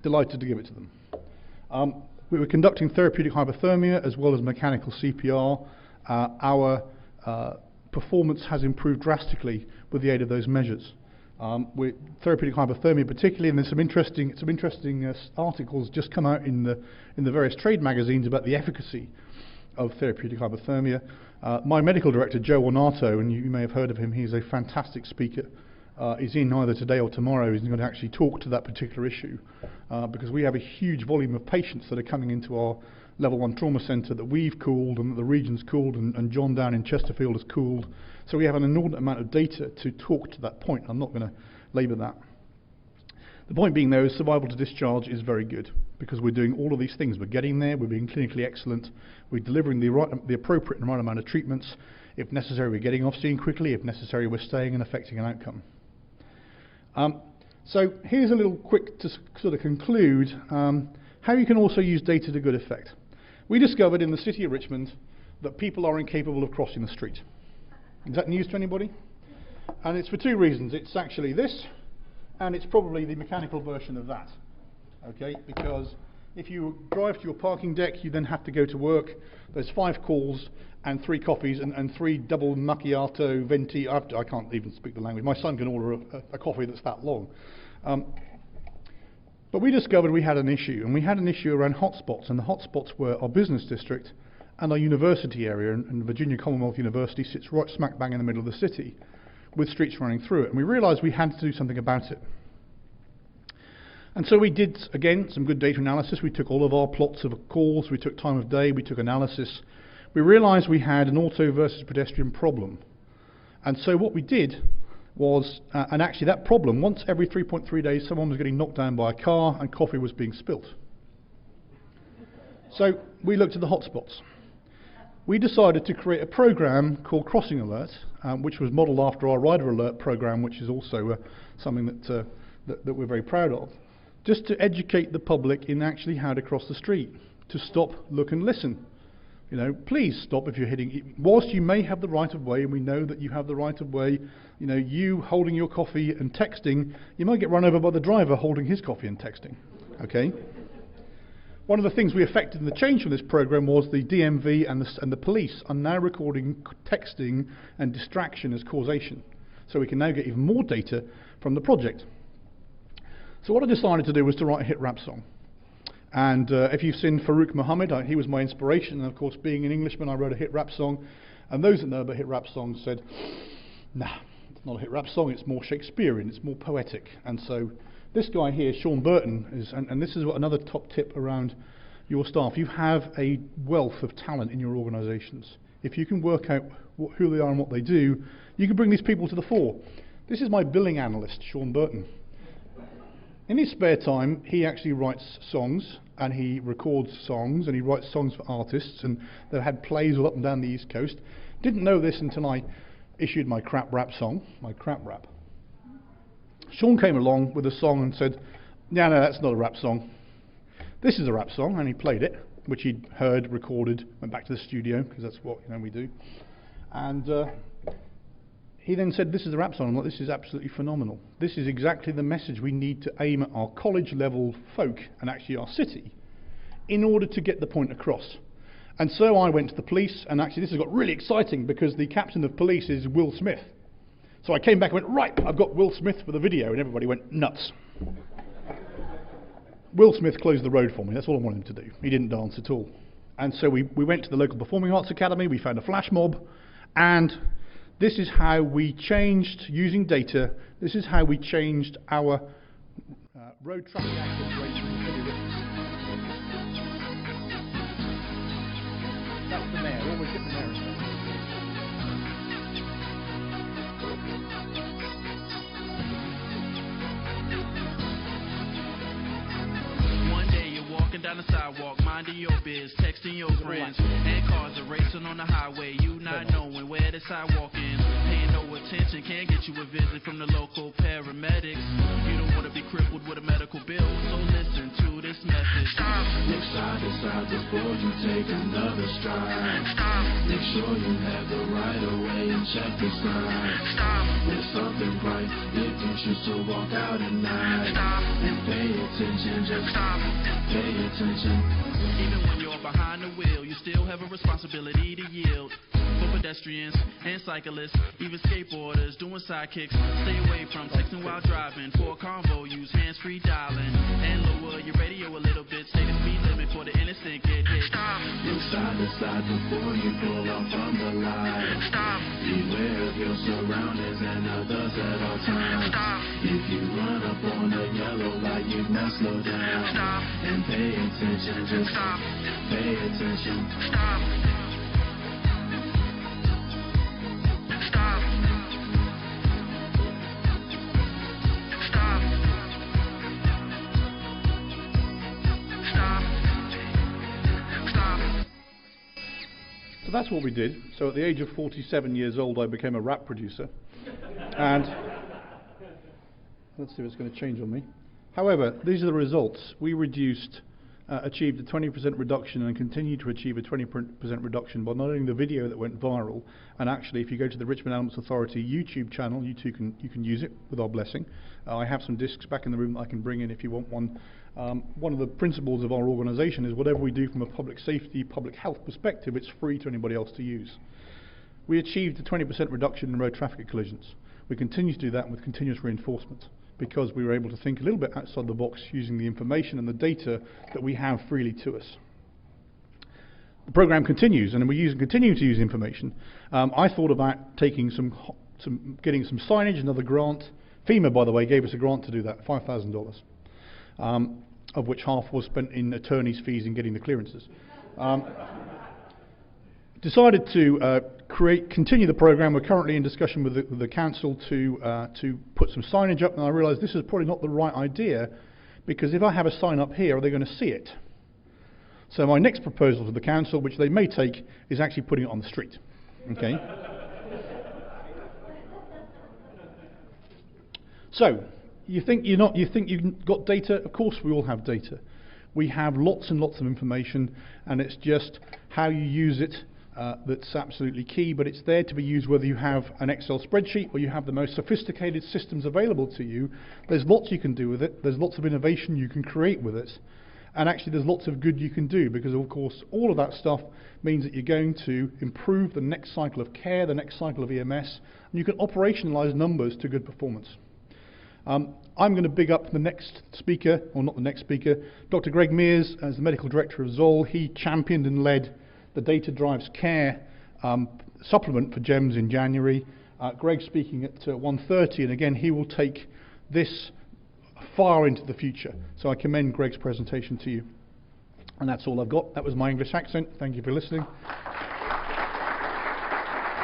Delighted to give it to them. We were conducting therapeutic hypothermia as well as mechanical CPR. Our performance has improved drastically with the aid of those measures. With therapeutic hypothermia particularly, and there's some interesting articles just come out in the various trade magazines about the efficacy of therapeutic hypothermia. My medical director, Joe Ornato, and you may have heard of him, he's a fantastic speaker. He's in either today or tomorrow. He's going to actually talk to that particular issue because we have a huge volume of patients that are coming into our level 1 trauma centre that we've cooled and that the region's cooled and John down in Chesterfield has cooled. So we have an inordinate amount of data to talk to that point. I'm not going to labour that. The point being though is survival to discharge is very good because we're doing all of these things. We're getting there, we're being clinically excellent, we're delivering the appropriate and right amount of treatments. If necessary, we're getting off scene quickly. If necessary, we're staying and affecting an outcome. So here's a little quick to sort of conclude how you can also use data to good effect. We discovered in the city of Richmond that people are incapable of crossing the street. Is that news to anybody? And it's for two reasons. It's actually this, and it's probably the mechanical version of that. Okay, because if you drive to your parking deck, you then have to go to work. There's 5 calls and 3 coffees and 3 double macchiato venti. I can't even speak the language. My son can order a coffee that's that long. But we discovered we had an issue, and we had an issue around hotspots, and the hotspots were our business district and our university area, and Virginia Commonwealth University sits right smack bang in the middle of the city with streets running through it, and we realised we had to do something about it. And so we did, again, some good data analysis. We took all of our plots of calls, we took time of day, we took analysis. We realised we had an auto versus pedestrian problem. And so what we did was, and actually that problem, once every 3.3 days someone was getting knocked down by a car and coffee was being spilt. So we looked at the hotspots. We decided to create a program called Crossing Alert, which was modelled after our Rider Alert program, which is also something that we're very proud of, just to educate the public in actually how to cross the street, to stop, look and listen. You know, please stop if you're hitting, whilst you may have the right of way, and we know that you have the right of way, you know, you holding your coffee and texting, you might get run over by the driver holding his coffee and texting, okay? One of the things we effected in the change from this program was the DMV and the police are now recording texting and distraction as causation. So we can now get even more data from the project. So what I decided to do was to write a hit rap song. And if you've seen Farouk Mohammed, he was my inspiration, and of course being an Englishman I wrote a hit rap song, and those that know about hit rap songs said, nah, it's not a hit rap song, it's more Shakespearean, it's more poetic. And so this guy here, Sean Burton, is, and this is what another top tip around your staff, you have a wealth of talent in your organisations. If you can work out who they are and what they do, you can bring these people to the fore. This is my billing analyst, Sean Burton. In his spare time, he actually writes songs, and he records songs, and he writes songs for artists, and they've had plays all up and down the East Coast. Didn't know this until I issued my crap rap song, my crap rap. Sean came along with a song and said, no, that's not a rap song. This is a rap song, and he played it, which he'd heard, recorded, went back to the studio, because that's what we do. And he then said, this is a rap song. I'm like, this is absolutely phenomenal. This is exactly the message we need to aim at our college level folk and actually our city in order to get the point across. And so I went to the police, and actually this has got really exciting because the captain of police is Will Smith. So I came back and went, right, I've got Will Smith for the video, and everybody went nuts. Will Smith closed the road for me, that's all I wanted him to do. He didn't dance at all. And so we went to the local Performing Arts Academy, we found a flash mob, and this is how we changed, using data, this is how we changed our road traffic accident rates from the heavy witness. That was the mayor, always hit the mayor. Down the sidewalk, minding your biz, texting your friends, and cars are racing on the highway, you not knowing where the sidewalk ends, paying no attention, can't get you a visit from the local paramedics, you don't want to be crippled with a medical bill, so listen to this message. Stop. Look side to side before you take another stride. Stop. Make sure you have the right of way and check the sign. Stop. There's something bright if you choose to walk out at night. Stop. And pay attention, just stop. Pay attention. Even when you're behind the wheel, you still have a responsibility to yield. For pedestrians and cyclists, even skateboarders doing sidekicks, stay away from texting while driving. For a convo, use hands-free dialing and lower your radio a little bit. Stay the speed limit for the innocent get hit. Stop. Look side to side before you pull off from the line. Stop. Beware of your surroundings and others at all times. Stop. If you run up on a yellow light, you must slow down. Stop. And pay attention, just stop. Pay attention. Stop. Stop. Stop. Stop. Stop. So that's what we did. So at the age of 47 years old, I became a rap producer. And let's see if it's going to change on me. However, these are the results. We achieved a 20% reduction and continue to achieve a 20% reduction by not only the video that went viral, and actually if you go to the Richmond Elements Authority YouTube channel, you can use it with our blessing. I have some discs back in the room that I can bring in if you want one. One of the principles of our organisation is whatever we do from a public safety, public health perspective, it's free to anybody else to use. We achieved a 20% reduction in road traffic collisions. We continue to do that with continuous reinforcement, because we were able to think a little bit outside the box using the information and the data that we have freely to us. The program continues, and we continue to use information. I thought about taking getting some signage, another grant. FEMA, by the way, gave us a grant to do that, $5,000, of which half was spent in attorneys' fees and getting the clearances. Decided to continue the program. We're currently in discussion with the council to put some signage up, and I realised this is probably not the right idea, because if I have a sign up here, are they going to see it? So my next proposal to the council, which they may take, is actually putting it on the street. Okay. So you think you've got data? Of course, we all have data. We have lots and lots of information, and it's just how you use it. That's absolutely key, but it's there to be used whether you have an Excel spreadsheet or you have the most sophisticated systems available to you. There's lots you can do with it, there's lots of innovation you can create with it, and actually there's lots of good you can do, because of course all of that stuff means that you're going to improve the next cycle of care, the next cycle of EMS, and you can operationalize numbers to good performance. I'm going to big up the next speaker, or not the next speaker, Dr. Greg Mears, as the medical director of Zoll. He championed and led the Data Drives Care supplement for JEMS in January. Greg's speaking at 1:30, and again he will take this far into the future. So I commend Greg's presentation to you. And that's all I've got. That was my English accent. Thank you for listening.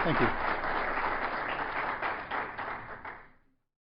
Thank you.